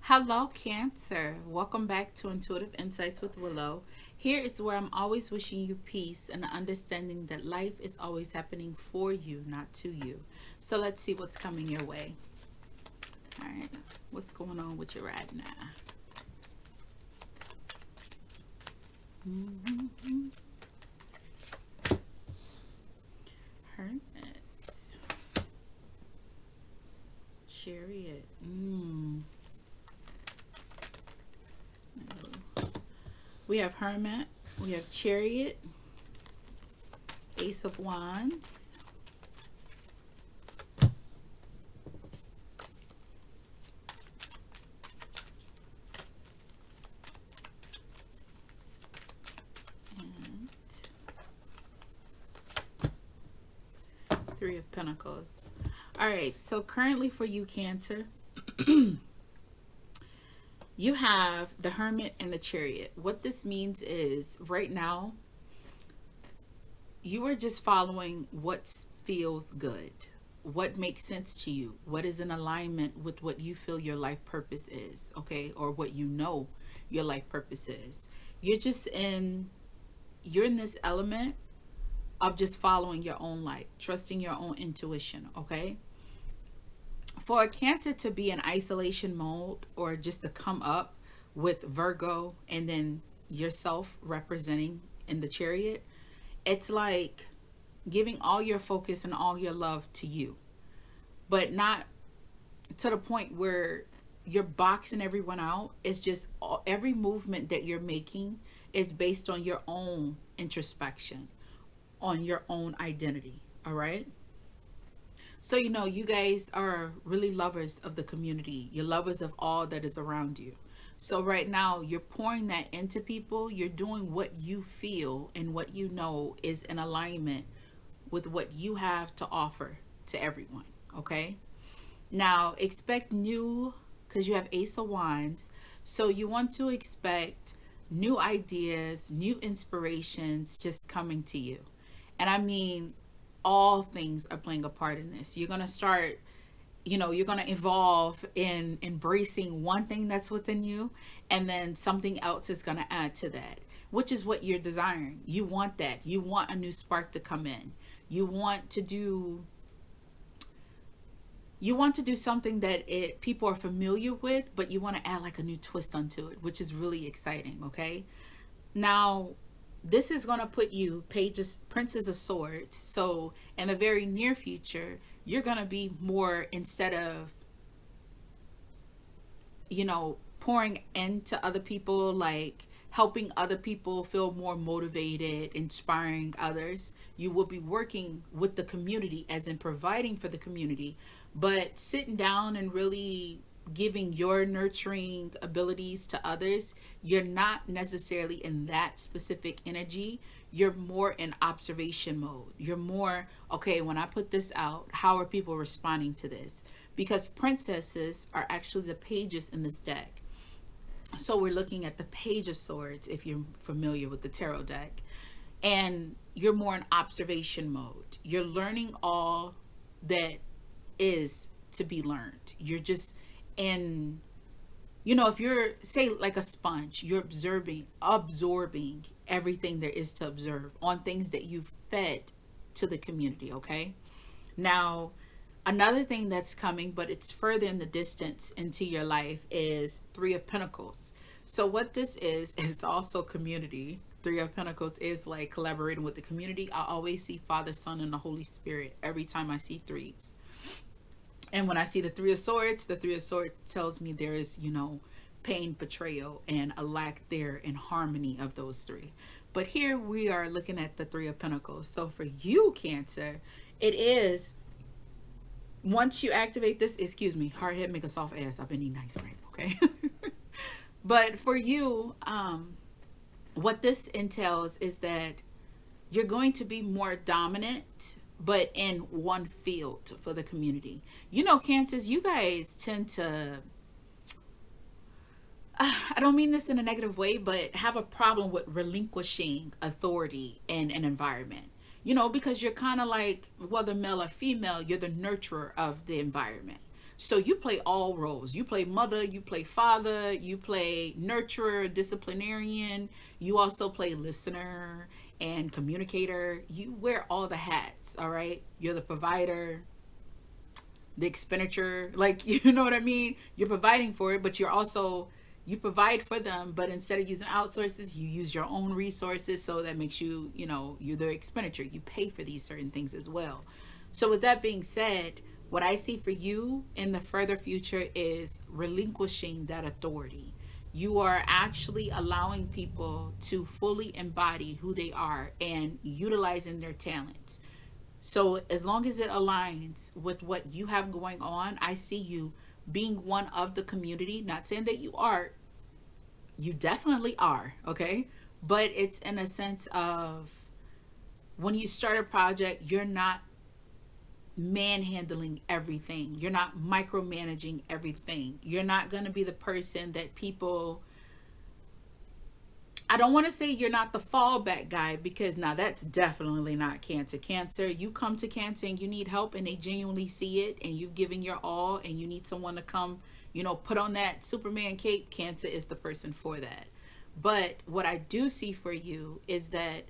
Hello, Cancer. Welcome back to Intuitive Insights with Willow. Here is where I'm always wishing you peace and the understanding that life is always happening for you, not to you. So let's see what's coming your way. All right, what's going on with you right now? Mm-hmm. Hermits, Chariot. We have Hermit, we have Chariot, Ace of Wands, and Three of Pentacles. All right, so currently for you, Cancer, you have the Hermit and the Chariot. What this means is right now, you are just following what feels good, what makes sense to you, what is in alignment with what you feel your life purpose is, okay, or what you know your life purpose is. You're just you're in this element of just following your own light, trusting your own intuition, okay? For a Cancer to be in isolation mode or just to come up with Virgo and then yourself representing in the Chariot, it's like giving all your focus and all your love to you, but not to the point where you're boxing everyone out. It's just every movement that you're making is based on your own introspection, on your own identity. All right. So, you guys are really lovers of the community. You're lovers of all that is around you. So, right now, you're pouring that into people. You're doing what you feel and what you know is in alignment with what you have to offer to everyone. Okay. Now, expect new, because you have Ace of Wands. So, you want to expect new ideas, new inspirations just coming to you. And I mean, all things are playing a part in this. You're going to start, you're going to evolve in embracing one thing that's within you, and then something else is going to add to that, which is what you're desiring. You want that. You want a new spark to come in. You want to do something that people are familiar with, but you want to add like a new twist onto it, which is really exciting, okay? Now, this is going to put you pages Princess of Swords. So in the very near future, you're going to be more, instead of pouring into other people, like helping other people feel more motivated, inspiring others, you will be working with the community, as in providing for the community, but sitting down and really giving your nurturing abilities to others. You're not necessarily in that specific energy. You're more in observation mode. You're more, okay, when I put this out, how are people responding to this? Because princesses are actually the pages in this deck. So we're looking at the Page of Swords, if you're familiar with the tarot deck. And you're more in observation mode. You're learning all that is to be learned. You're just in, if you're, say, like a sponge, you're absorbing everything there is to observe on things that you've fed to the community, okay? Now, another thing that's coming, but it's further in the distance into your life, is Three of Pentacles. So what this is also community. Three of Pentacles is like collaborating with the community. I always see Father, Son, and the Holy Spirit every time I see threes. And when I see the Three of Swords tells me there is, pain, betrayal, and a lack there in harmony of those three. But here we are looking at the Three of Pentacles. So for you, Cancer, it is, once you activate this, excuse me, hard head make a soft ass. I've been eating ice cream, okay? But for you, what this entails is that you're going to be more dominant, but in one field for the community. Cancers, you guys tend to, I don't mean this in a negative way, but have a problem with relinquishing authority in an environment. Because you're kind of like, whether male or female, you're the nurturer of the environment. So you play all roles. You play mother, you play father, you play nurturer, disciplinarian. You also play listener and communicator. You wear all the hats, all right? You're the provider, the expenditure, like, you know what I mean? You're providing for it, but you're also, you provide for them, but instead of using outsources, you use your own resources. So that makes you, you know, you're the expenditure. You pay for these certain things as well. So with that being said, what I see for you in the further future is relinquishing that authority. You are actually allowing people to fully embody who they are and utilizing their talents. So as long as it aligns with what you have going on, I see you being one of the community. Not saying that you are, you definitely are, okay? But it's in a sense of when you start a project, you're not manhandling everything. You're not micromanaging everything. You're not going to be the person that people, I don't want to say you're not the fallback guy, because now that's definitely not Cancer. Cancer, you come to Cancer and you need help and they genuinely see it and you've given your all and you need someone to come, you know, put on that Superman cape. Cancer is the person for that. But what I do see for you is that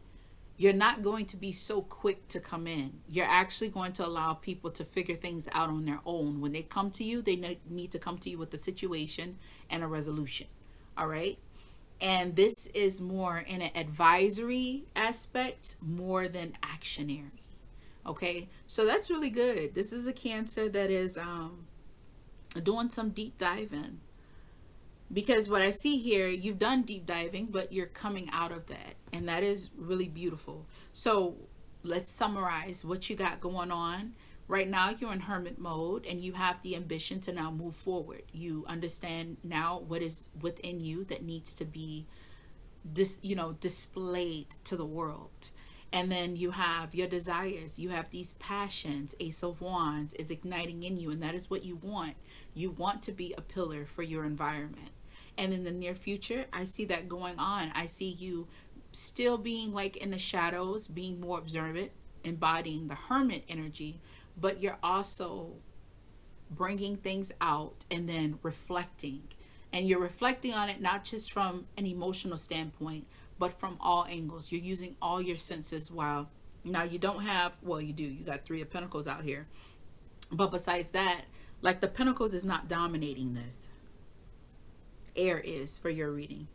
you're not going to be so quick to come in. You're actually going to allow people to figure things out on their own. When they come to you, they need to come to you with a situation and a resolution. All right? And this is more in an advisory aspect more than actionary. Okay? So that's really good. This is a Cancer that is doing some deep diving. Because what I see here, you've done deep diving, but you're coming out of that. And that is really beautiful. So let's summarize what you got going on. Right now, you're in hermit mode and you have the ambition to now move forward. You understand now what is within you that needs to be displayed to the world. And then you have your desires. You have these passions. Ace of Wands is igniting in you, and that is what you want. You want to be a pillar for your environment. And in the near future, I see that going on. I see you still being like in the shadows, being more observant, embodying the hermit energy, but you're also bringing things out and then reflecting. And you're reflecting on it not just from an emotional standpoint, but from all angles. You're using all your senses. While now you don't have, well, you do. You got 3 of Pentacles out here. But besides that, like the Pentacles is not dominating this. Air is for your reading.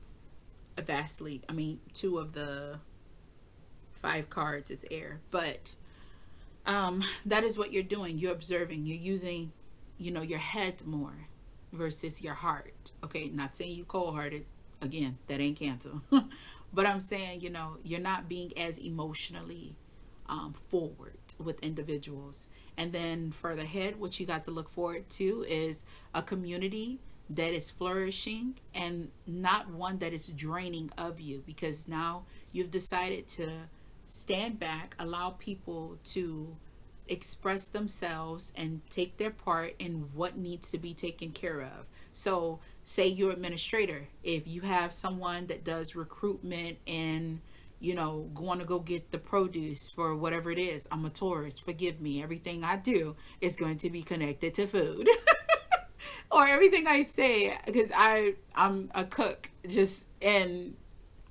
Vastly. I mean, 2 of the 5 cards is air. But that is what you're doing. You're observing. You're using, your head more versus your heart. Okay, not saying you cold-hearted. Again, that ain't Cancer. But I'm saying, you're not being as emotionally forward with individuals. And then further ahead, what you got to look forward to is a community that is flourishing and not one that is draining of you, because now you've decided to stand back, allow people to express themselves and take their part in what needs to be taken care of. So say you're administrator, if you have someone that does recruitment and going to go get the produce for whatever it is. I'm a Taurus, forgive me, everything I do is going to be connected to food. Or everything I say, because I'm a cook, and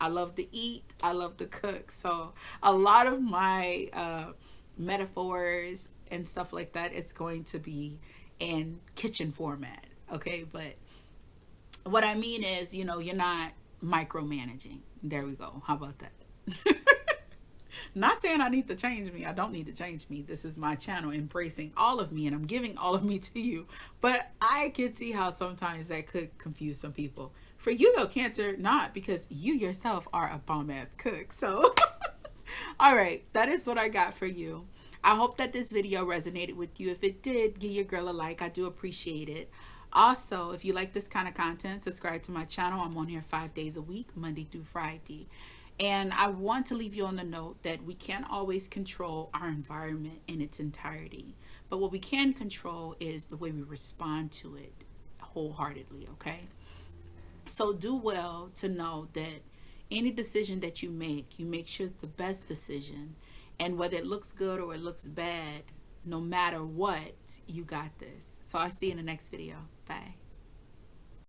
I love to eat, I love to cook. So a lot of my metaphors and stuff like that, it's going to be in kitchen format. Okay, but what I mean is, you're not micromanaging. There we go. How about that? Not saying I need to change me. I don't need to change me. This is my channel, embracing all of me, and I'm giving all of me to you. But I could see how sometimes that could confuse some people. For you though, Cancer, not, because you yourself are a bomb-ass cook. So, all right, that is what I got for you. I hope that this video resonated with you. If it did, give your girl a like. I do appreciate it. Also, if you like this kind of content, subscribe to my channel. I'm on here 5 days a week, Monday through Friday. And I want to leave you on the note that we can't always control our environment in its entirety. But what we can control is the way we respond to it wholeheartedly, okay? So do well to know that any decision that you make sure it's the best decision. And whether it looks good or it looks bad, no matter what, you got this. So I'll see you in the next video. Bye.